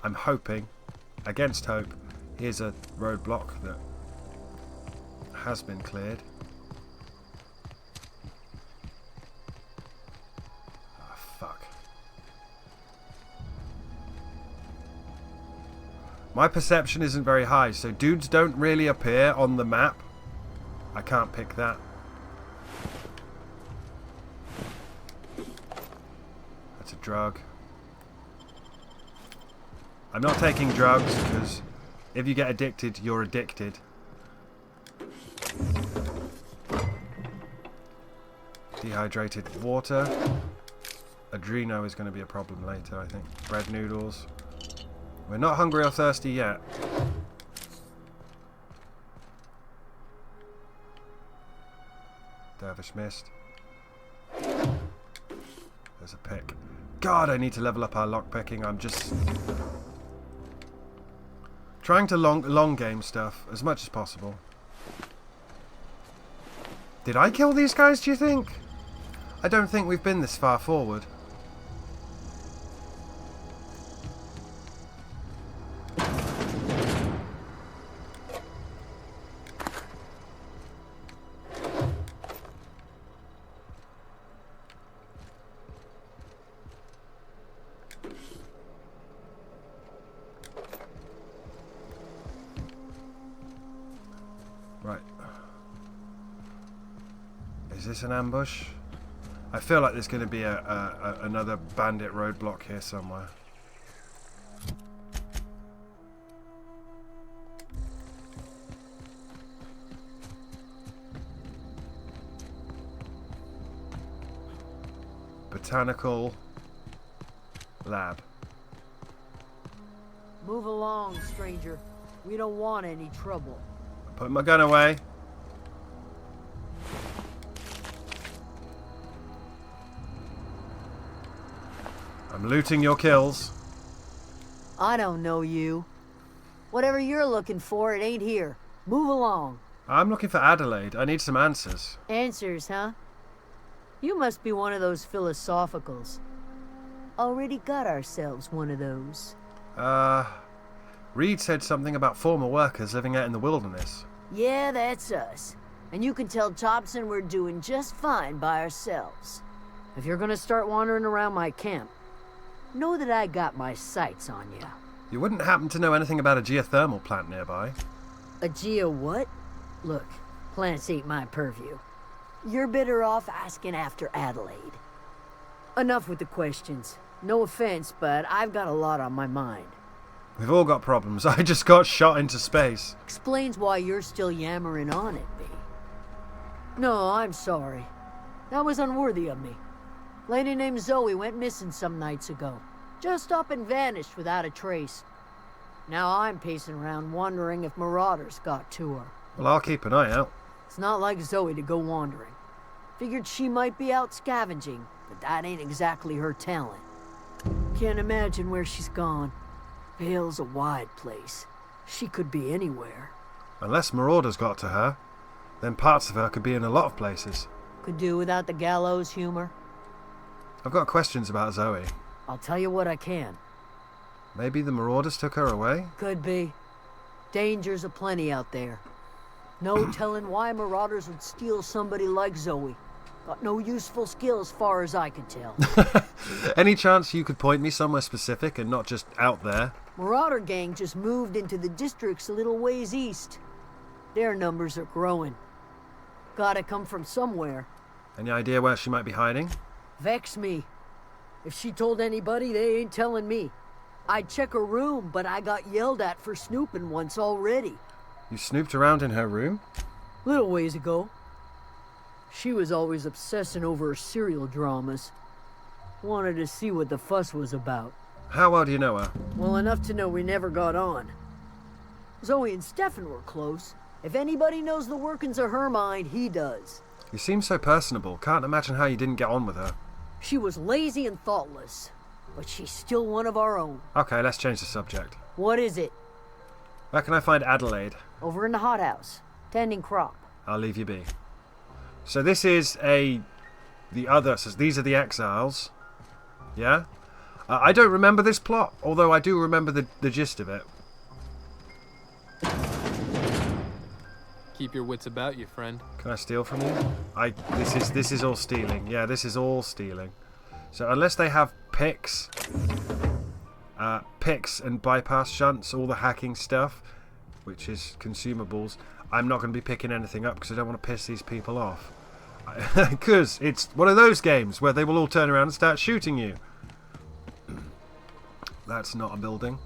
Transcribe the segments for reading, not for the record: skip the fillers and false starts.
I'm hoping, against hope, here's a roadblock that has been cleared. Oh, fuck. My perception isn't very high, so dudes don't really appear on the map. I can't pick that. That's a drug. I'm not taking drugs because if you get addicted, you're addicted. Dehydrated water. Adreno is going to be a problem later, I think. Bread noodles. We're not hungry or thirsty yet. Dervish mist. There's a pick. God, I need to level up our lockpicking. I'm just trying to long game stuff as much as possible. Did I kill these guys, do you think? I don't think we've been this far forward. Right. Is this an ambush? I feel like there's going to be another bandit roadblock here somewhere. Botanical lab. Move along, stranger. We don't want any trouble. Put my gun away. I'm looting your kills. I don't know you. Whatever you're looking for, it ain't here. Move along. I'm looking for Adelaide. I need some answers. Answers, huh? You must be one of those philosophicals. Already got ourselves one of those. Reed said something about former workers living out in the wilderness. Yeah, that's us. And you can tell Thompson we're doing just fine by ourselves. If you're gonna start wandering around my camp, know that I got my sights on you. You wouldn't happen to know anything about a geothermal plant nearby? A geo what? Look, plants ain't my purview. You're better off asking after Adelaide. Enough with the questions. No offense, but I've got a lot on my mind. We've all got problems. I just got shot into space. Explains why you're still yammering on at me. No, I'm sorry. That was unworthy of me. Lady named Zoe went missing some nights ago. Just up and vanished without a trace. Now I'm pacing around wondering if marauders got to her. Well, I'll keep an eye out. It's not like Zoe to go wandering. Figured she might be out scavenging, but that ain't exactly her talent. Can't imagine where she's gone. Vale's a wide place. She could be anywhere. Unless marauders got to her, then parts of her could be in a lot of places. Could do without the gallows humor. I've got questions about Zoe. I'll tell you what I can. Maybe the marauders took her away? Could be. Dangers aplenty out there. No telling why marauders would steal somebody like Zoe. Got no useful skill as far as I can tell. Any chance you could point me somewhere specific and not just out there? Marauder gang just moved into the districts a little ways east. Their numbers are growing. Gotta come from somewhere. Any idea where she might be hiding? Vex me. If she told anybody, they ain't telling me. I'd check her room, but I got yelled at for snooping once already. You snooped around in her room? Little ways ago. She was always obsessing over her serial dramas. Wanted to see what the fuss was about. How well do you know her? Well enough to know we never got on. Zoe and Stefan were close. If anybody knows the workings of her mind, he does. You seem so personable. Can't imagine how you didn't get on with her. She was lazy and thoughtless, but she's still one of our own. Okay, let's change the subject. What is it? Where can I find Adelaide? Over in the hothouse, tending crop. I'll leave you be. So this is so these are the exiles. Yeah? I don't remember this plot, although I do remember the gist of it. Keep your wits about you, friend. Can I steal from you? This is all stealing. Yeah, this is all stealing. So unless they have picks and bypass shunts, all the hacking stuff, which is consumables, I'm not going to be picking anything up because I don't want to piss these people off. Because it's one of those games where they will all turn around and start shooting you. That's not a building.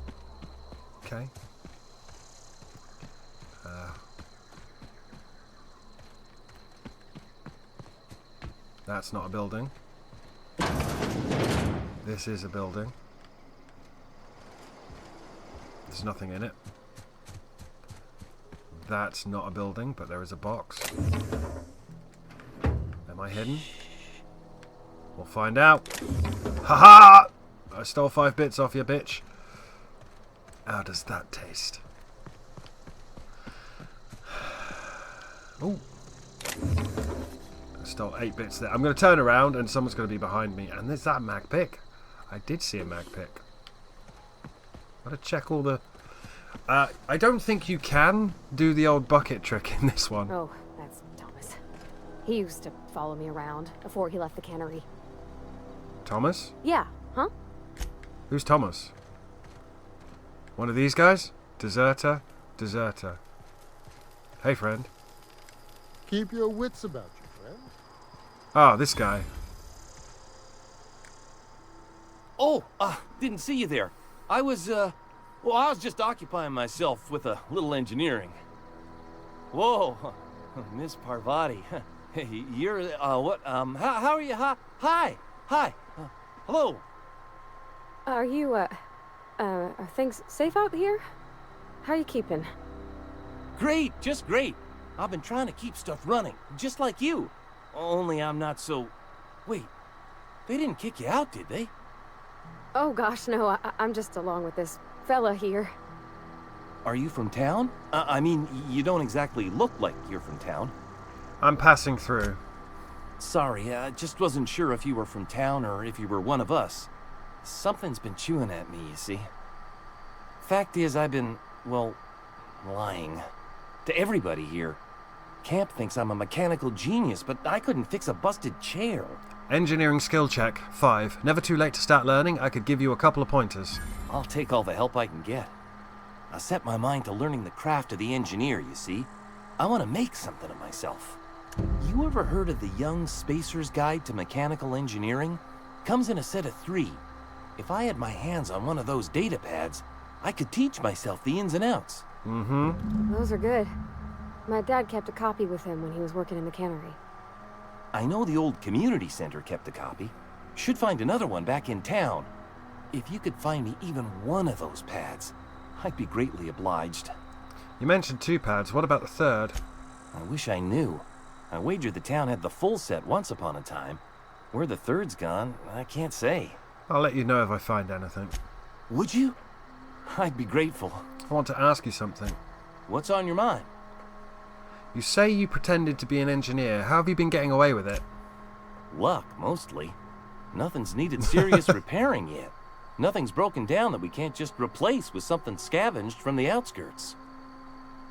Okay. That's not a building. This is a building. There's nothing in it. That's not a building, but there is a box. Am I hidden? We'll find out. Haha! I stole 5 bits off you, bitch. How does that taste? Oh. I stole 8 bits there. I'm going to turn around and someone's going to be behind me. And there's that mag pick. I did see a mag pick. Gotta check all the... I don't think you can do the old bucket trick in this one. Oh, that's Thomas. He used to follow me around before he left the cannery. Thomas? Yeah, huh? Who's Thomas? One of these guys? Deserter? Deserter. Hey, friend. Keep your wits about you, friend. Ah, this guy. Oh, didn't see you there. I was just occupying myself with a little engineering. Whoa, Miss Parvati. Hey, you're, what, how are you? Hi, hello. Are you, are things safe out here? How are you keeping? Great, just great. I've been trying to keep stuff running, just like you. Only I'm not so... Wait, they didn't kick you out, did they? Oh gosh, no, I'm just along with this fella here. Are you from town? I mean, you don't exactly look like you're from town. I'm passing through. Sorry, I just wasn't sure if you were from town or if you were one of us. Something's been chewing at me, you see. Fact is, I've been, well, lying. To everybody here. Camp thinks I'm a mechanical genius, but I couldn't fix a busted chair. Engineering skill check, 5. Never too late to start learning. I could give you a couple of pointers. I'll take all the help I can get. I set my mind to learning the craft of the engineer, you see. I want to make something of myself. You ever heard of the Young Spacer's Guide to Mechanical Engineering? Comes in a set of 3. If I had my hands on one of those data pads, I could teach myself the ins and outs. Mm-hmm. Those are good. My dad kept a copy with him when he was working in the cannery. I know the old community center kept a copy. Should find another one back in town. If you could find me even one of those pads, I'd be greatly obliged. You mentioned 2 pads. What about the 3rd? I wish I knew. I wagered the town had the full set once upon a time. Where the 3rd's gone, I can't say. I'll let you know if I find anything. Would you? I'd be grateful. I want to ask you something. What's on your mind? You say you pretended to be an engineer. How have you been getting away with it? Luck, mostly. Nothing's needed serious repairing yet. Nothing's broken down that we can't just replace with something scavenged from the outskirts.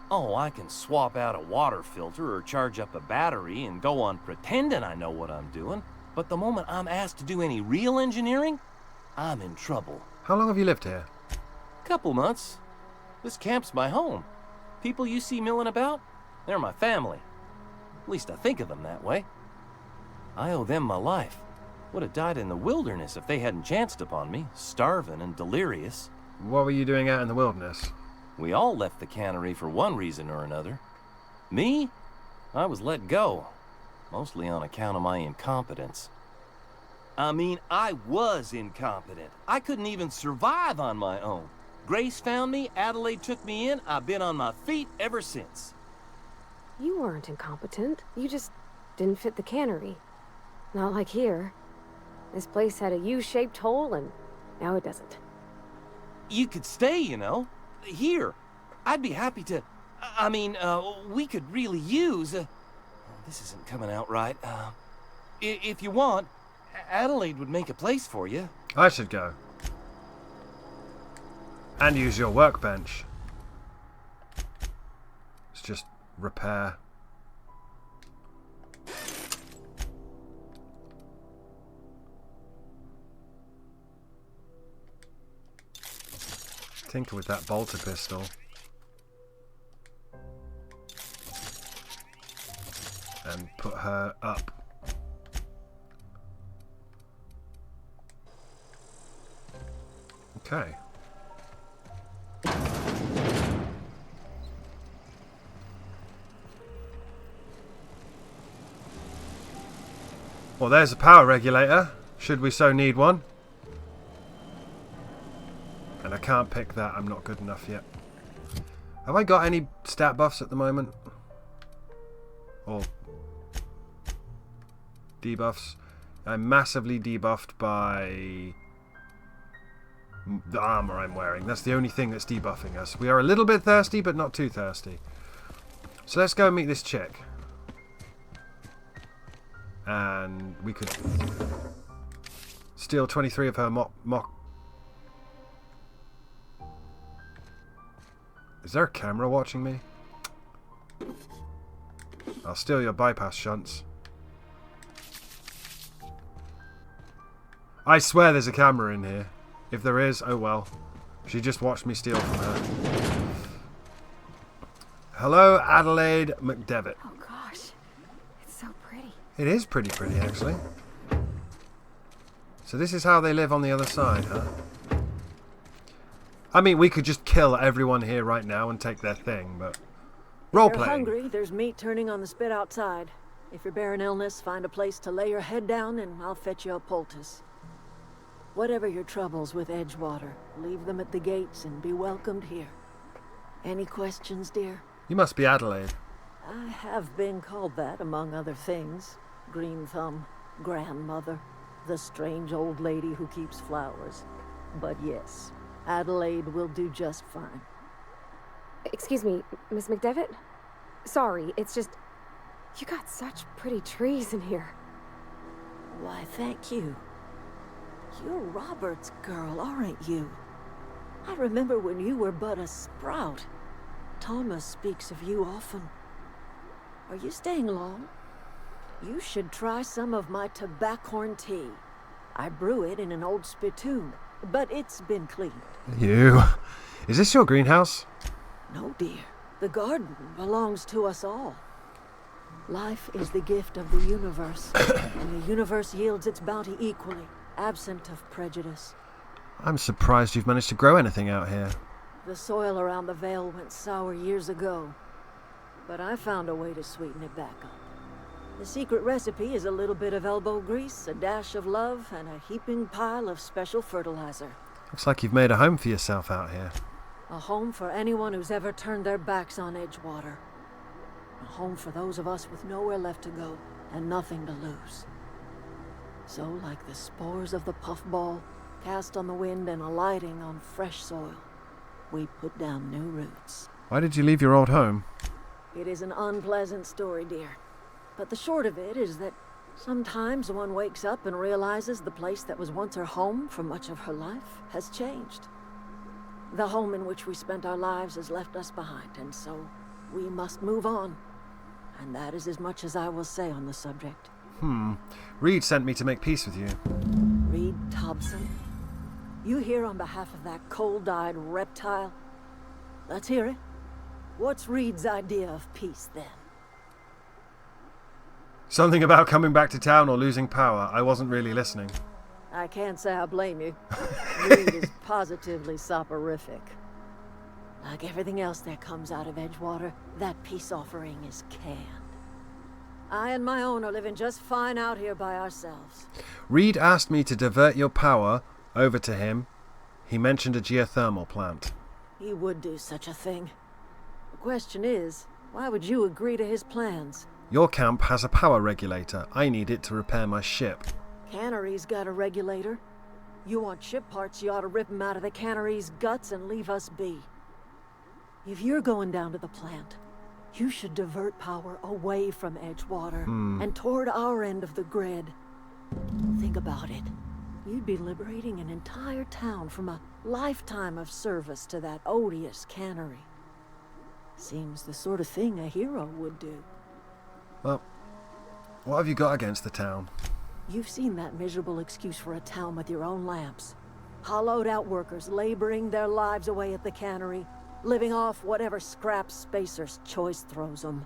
Oh, I can swap out a water filter or charge up a battery and go on pretending I know what I'm doing, but the moment I'm asked to do any real engineering, I'm in trouble. How long have you lived here? Couple months. This camp's my home. People you see milling about, they're my family. At least I think of them that way. I owe them my life. Would have died in the wilderness if they hadn't chanced upon me, starving and delirious. What were you doing out in the wilderness? We all left the cannery for one reason or another. Me? I was let go, mostly on account of my incompetence. I mean, I was incompetent. I couldn't even survive on my own. Grace found me, Adelaide took me in, I've been on my feet ever since. You weren't incompetent. You just didn't fit the cannery. Not like here. This place had a U-shaped hole, and now it doesn't. You could stay, you know. Here. I'd be happy to... I mean, we could really use... this isn't coming out right. If you want, Adelaide would make a place for you. I should go. And use your workbench. Let's just repair. Tinker with that bolter pistol. And put her up. Okay. Well, there's a power regulator, should we so need one. And I can't pick that, I'm not good enough yet. Have I got any stat buffs at the moment? Or debuffs? I'm massively debuffed by the armor I'm wearing. That's the only thing that's debuffing us. We are a little bit thirsty, but not too thirsty. So let's go and meet this chick. And we could steal 23 of her mock. Is there a camera watching me? I'll steal your bypass shunts. I swear there's a camera in here. If there is, oh well. She just watched me steal from her. Hello, Adelaide McDevitt. Oh gosh, it's so pretty. It is pretty actually. So this is how they live on the other side, huh? I mean, we could just kill everyone here right now and take their thing, but role If you're playing. hungry, there's meat turning on the spit outside. If you're bearing illness, find a place to lay your head down and I'll fetch you a poultice. Whatever your troubles with Edgewater, leave them at the gates and be welcomed here. Any questions, dear? You must be Adelaide. I have been called that, among other things. Green Thumb, grandmother, the strange old lady who keeps flowers. But yes, Adelaide will do just fine. Excuse me, Miss McDevitt? Sorry, it's just... You got such pretty trees in here. Why, thank you. You're Robert's girl, aren't you? I remember when you were but a sprout. Thomas speaks of you often. Are you staying long? You should try some of my tobaccorn tea. I brew it in an old spittoon, but it's been cleaned. You. Is this your greenhouse? No, dear. The garden belongs to us all. Life is the gift of the universe, and the universe yields its bounty equally, absent of prejudice. I'm surprised you've managed to grow anything out here. The soil around the Vale went sour years ago, but I found a way to sweeten it back up. The secret recipe is a little bit of elbow grease, a dash of love, and a heaping pile of special fertilizer. Looks like you've made a home for yourself out here. A home for anyone who's ever turned their backs on Edgewater. A home for those of us with nowhere left to go and nothing to lose. So, like the spores of the puffball, cast on the wind and alighting on fresh soil, we put down new roots. Why did you leave your old home? It is an unpleasant story, dear. But the short of it is that sometimes one wakes up and realizes the place that was once her home for much of her life has changed. The home in which we spent our lives has left us behind, and so we must move on. And that is as much as I will say on the subject. Reed sent me to make peace with you. Reed Thompson? You here on behalf of that cold-eyed reptile? Let's hear it. What's Reed's idea of peace, then? Something about coming back to town or losing power. I wasn't really listening. I can't say I blame you. Reed is positively soporific. Like everything else that comes out of Edgewater, that peace offering is canned. I and my own are living just fine out here by ourselves. Reed asked me to divert your power over to him. He mentioned a geothermal plant. He would do such a thing. The question is, why would you agree to his plans? Your camp has a power regulator. I need it to repair my ship. Cannery's got a regulator. You want ship parts, you ought to rip them out of the cannery's guts and leave us be. If you're going down to the plant, you should divert power away from Edgewater and toward our end of the grid. Think about it. You'd be liberating an entire town from a lifetime of service to that odious cannery. Seems the sort of thing a hero would do. Well, what have you got against the town? You've seen that miserable excuse for a town with your own lamps. Hollowed out workers laboring their lives away at the cannery, living off whatever scrap Spacer's choice throws them.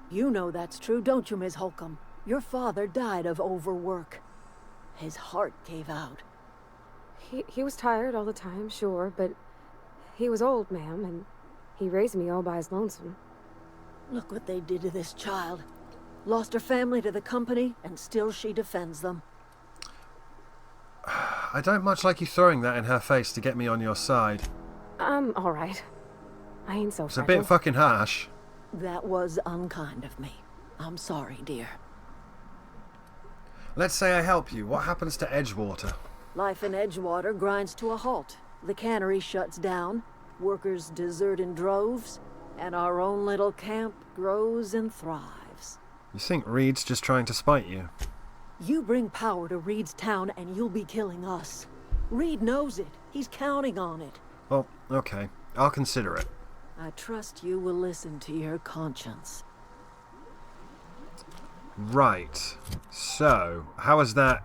You know that's true, don't you, Ms. Holcomb? Your father died of overwork. His heart gave out. He was tired all the time, sure, but he was old, ma'am, and he raised me all by his lonesome. Look what they did to this child. Lost her family to the company, and still she defends them. I don't much like you throwing that in her face to get me on your side. I'm alright. I ain't so It's a fragile. bit fucking harsh. That was unkind of me. I'm sorry, dear. Let's say I help you. What happens to Edgewater? Life in Edgewater grinds to a halt. The cannery shuts down, workers desert in droves, and our own little camp grows and thrives. You think Reed's just trying to spite you? You bring power to Reed's town and you'll be killing us. Reed knows it. He's counting on it. Well, okay. I'll consider it. I trust you will listen to your conscience. Right. So, how is that?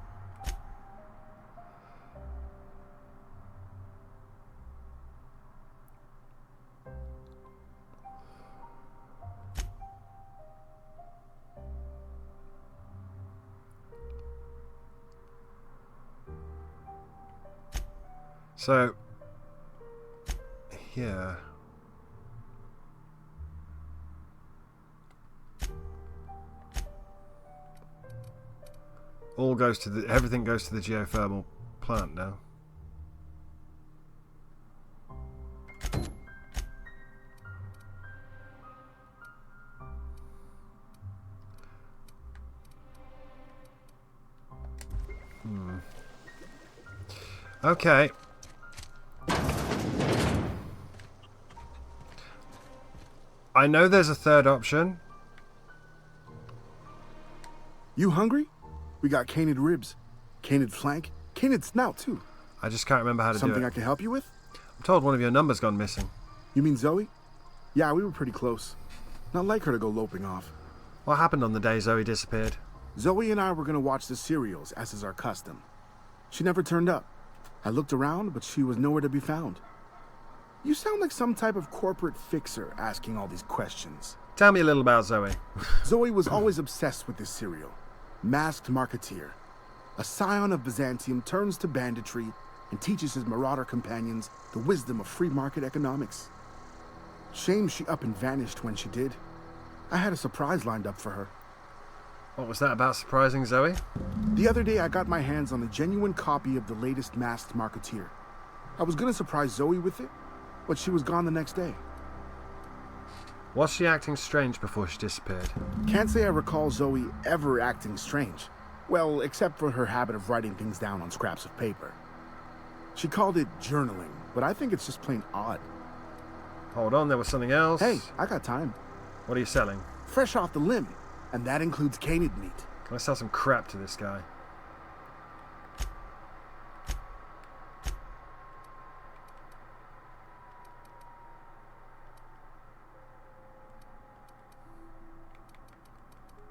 So, here. All goes to the, everything goes to the geothermal plant now. Okay. I know there's a third option. You hungry? We got canid ribs, canid flank, canid snout too. I just can't remember how to Something do I it. can help you with? I'm told one of your numbers gone missing. You mean Zoe? Yeah, we were pretty close. Not like her to go loping off. What happened on the day Zoe disappeared? Zoe and I were gonna watch the serials, as is our custom. She never turned up. I looked around, but she was nowhere to be found. You sound like some type of corporate fixer asking all these questions. Tell me a little about Zoe. Zoe was always obsessed with this serial. Masked Marketeer. A scion of Byzantium turns to banditry and teaches his marauder companions the wisdom of free market economics. Shame she up and vanished when she did. I had a surprise lined up for her. What was that about surprising Zoe? The other day I got my hands on a genuine copy of the latest Masked Marketeer. I was gonna surprise Zoe with it, but she was gone the next day. Was she acting strange before she disappeared? Can't say I recall Zoe ever acting strange. Well, except for her habit of writing things down on scraps of paper. She called it journaling, but I think it's just plain odd. Hold on, there was something else. Hey, I got time. What are you selling? Fresh off the limb, and that includes canid meat. Can I sell some crap to this guy?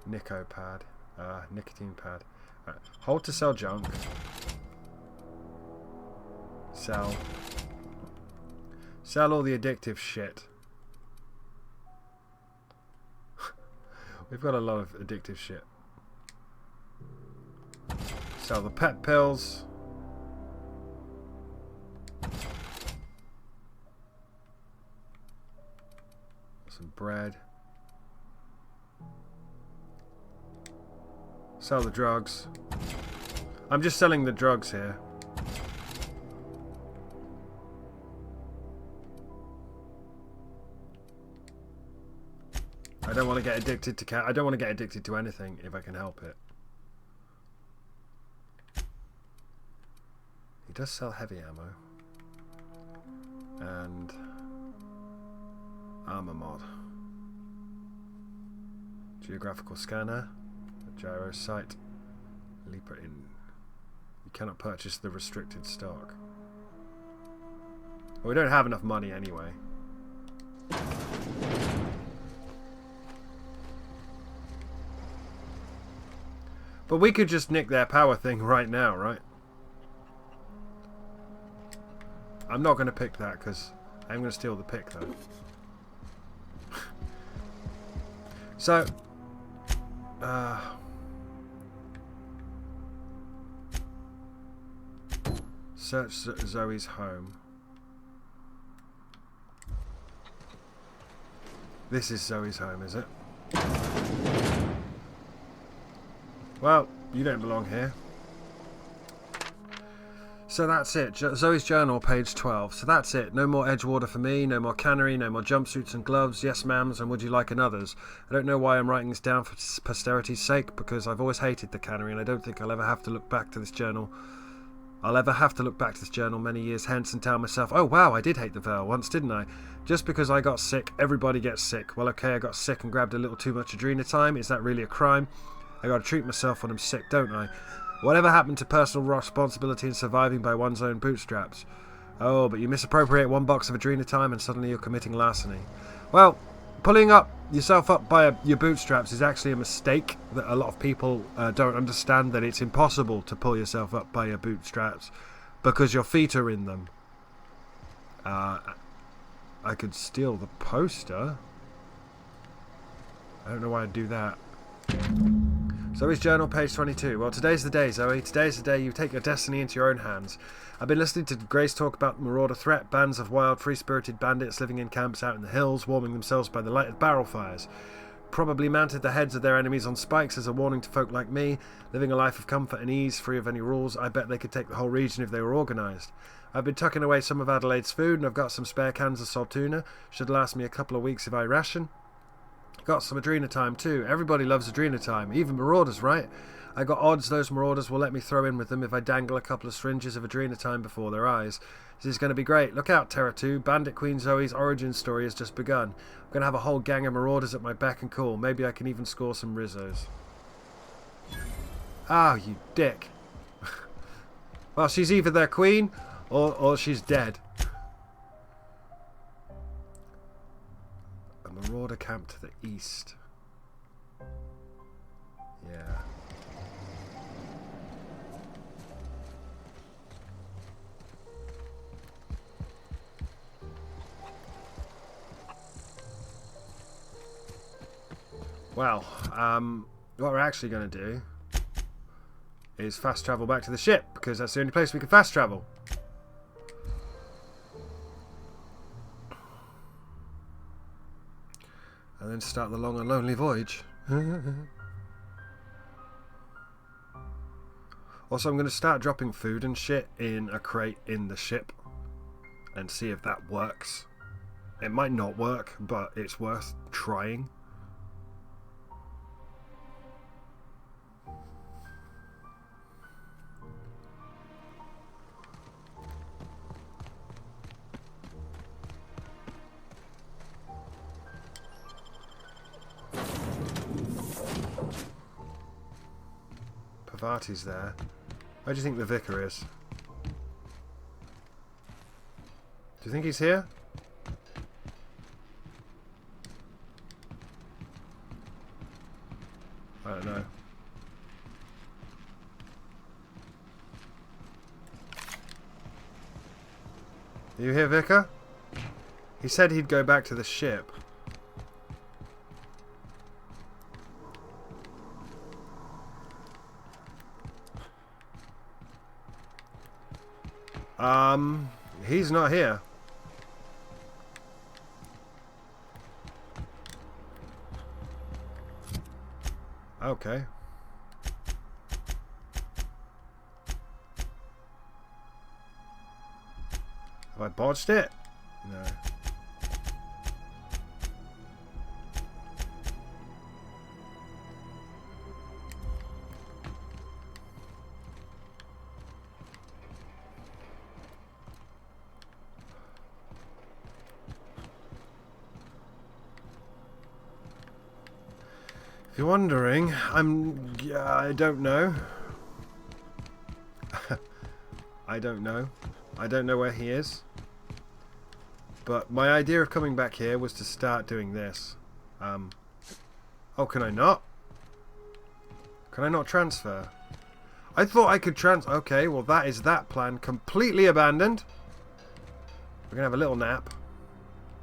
Nico pad. Nicotine pad. Right. Hold to sell junk. Sell. Sell all the addictive shit. We've got a lot of addictive shit. Sell the pet pills. Some bread. Sell the drugs. I'm just selling the drugs here. I don't want to get addicted to I don't want to get addicted to anything if I can help it. He does sell heavy ammo. And armor mod. Geographical scanner. Gyro sight. Leaper in. You Cannot purchase the restricted stock. Well, we don't have enough money anyway. But we could just nick their power thing right now, right? I'm not going to pick that because I'm going to steal the pick, though. So, search Zoe's home. This is Zoe's home, is it? Well, you don't belong here. So that's it. Zoe's journal, page 12. So that's it. No more Edgewater for me, no more cannery, no more jumpsuits and gloves. Yes, ma'ams, and would you like another's? I don't know why I'm writing this down for posterity's sake, because I've always hated the cannery, and I don't think I'll ever have to look back to this journal. Many years hence and tell myself, oh wow, I did hate the Vale once, didn't I? Just because I got sick, everybody gets sick. Well, okay, I got sick and grabbed a little too much adrenatime. Is that really a crime? I gotta treat myself when I'm sick, don't I? Whatever happened to personal responsibility and surviving by one's own bootstraps? Oh, but you misappropriate one box of adrenatime and suddenly you're committing larceny. Well, pulling yourself up by your bootstraps is actually a mistake that a lot of people don't understand, that it's impossible to pull yourself up by your bootstraps because your feet are in them. I could steal the poster. I don't know why I'd do that. Zoe's journal, page 22. Well, today's the day, Zoe. Today's the day you take your destiny into your own hands. I've been listening to Grace talk about the marauder threat, bands of wild, free-spirited bandits living in camps out in the hills, warming themselves by the light of barrel fires. Probably mounted the heads of their enemies on spikes as a warning to folk like me, living a life of comfort and ease, free of any rules. I bet they could take the whole region if they were organised. I've been tucking away some of Adelaide's food, and I've got some spare cans of salt tuna. Should last me a couple of weeks if I ration. Got some adrenatime too. Everybody loves adrenatime, even marauders, right? I got odds those marauders will let me throw in with them if I dangle a couple of syringes of adrenatime before their eyes. This is going to be great. Look out, Terra 2. Bandit Queen Zoe's origin story has just begun. I'm going to have a whole gang of marauders at my beck and call. Maybe I can even score some Rizzos. Ah, you dick. Well, she's either their queen or she's dead. A marauder camp to the east. Yeah. Well, what we're actually going to do is fast travel back to the ship, because that's the only place we can fast travel. And then start the long and lonely voyage. Also, I'm going to start dropping food and shit in a crate in the ship and see if that works. It might not work, but it's worth trying. Pavati's there. Where do you think the vicar is? Do you think he's here? I don't know. Are you here, vicar? He said he'd go back to the ship. He's not here. Okay. Have I botched it? No. If you're wondering, I don't know. I don't know. I don't know where he is. But my idea of coming back here was to start doing this. Oh, can I not? Can I not transfer? I thought I could Okay, well that is that plan completely abandoned. We're going to have a little nap.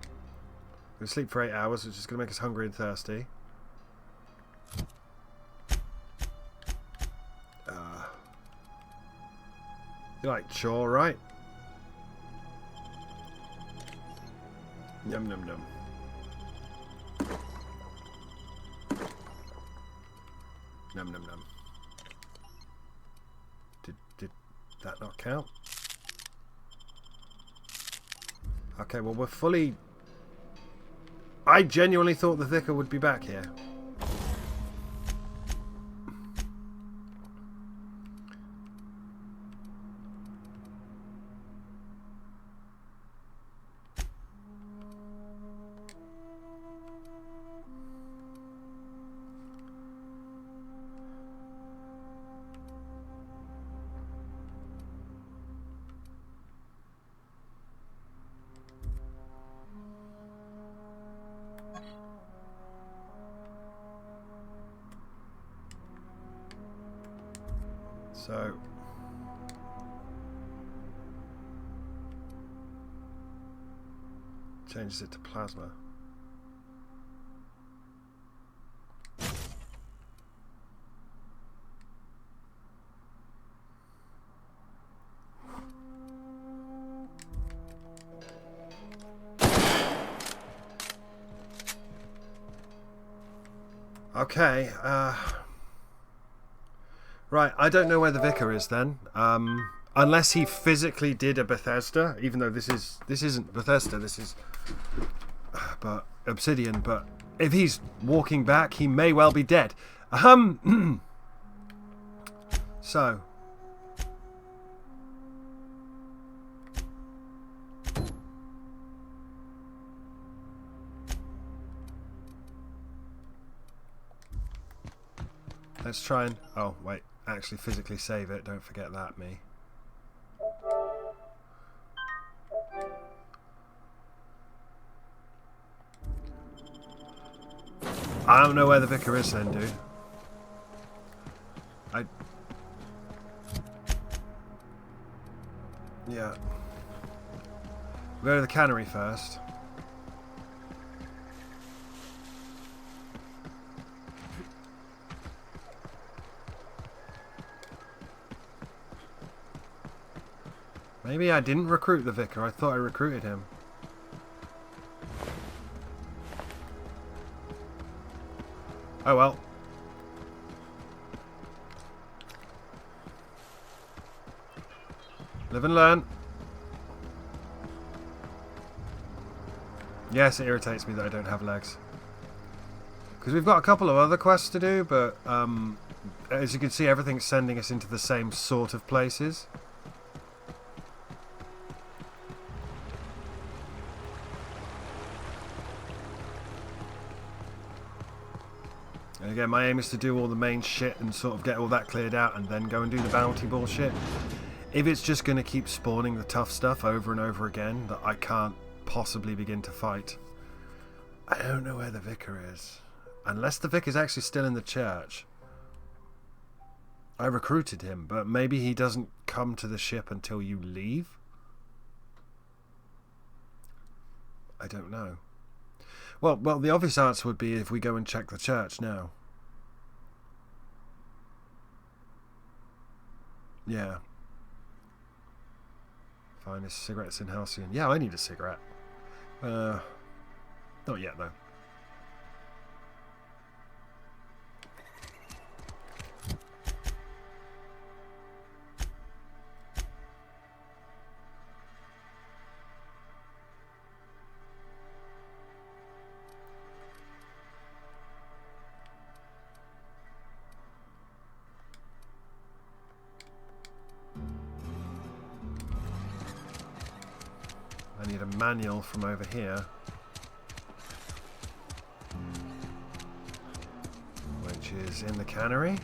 We're going to sleep for 8 hours, which is going to make us hungry and thirsty. You like chore, right? Yum num num. Num num num. Did that not count? Okay, well we're fully... I genuinely thought the vicar would be back here. So changes it to plasma. Okay, right, I don't know where the vicar is then. Unless he physically did a Bethesda, even though this isn't Bethesda, this is but Obsidian, but if he's walking back, he may well be dead. So let's try and... Oh, wait. Actually physically save it. Don't forget that, me. I don't know where the vicar is then, dude. Yeah. We'll go to the cannery first. Maybe I didn't recruit the vicar. I thought I recruited him. Oh well. Live and learn. Yes, it irritates me that I don't have legs. Because we've got a couple of other quests to do, but as you can see, everything's sending us into the same sort of places. And again, my aim is to do all the main shit and sort of get all that cleared out and then go and do the bounty bullshit. If it's just going to keep spawning the tough stuff over and over again that I can't possibly begin to fight, I don't know where the vicar is. Unless the vicar's actually still in the church. I recruited him, but maybe he doesn't come to the ship until you leave? I don't know. Well, the obvious answer would be if we go and check the church now. Yeah. Finest cigarettes in Halcyon. Yeah, I need a cigarette. Not yet, though. I need a manual from over here, which is in the cannery.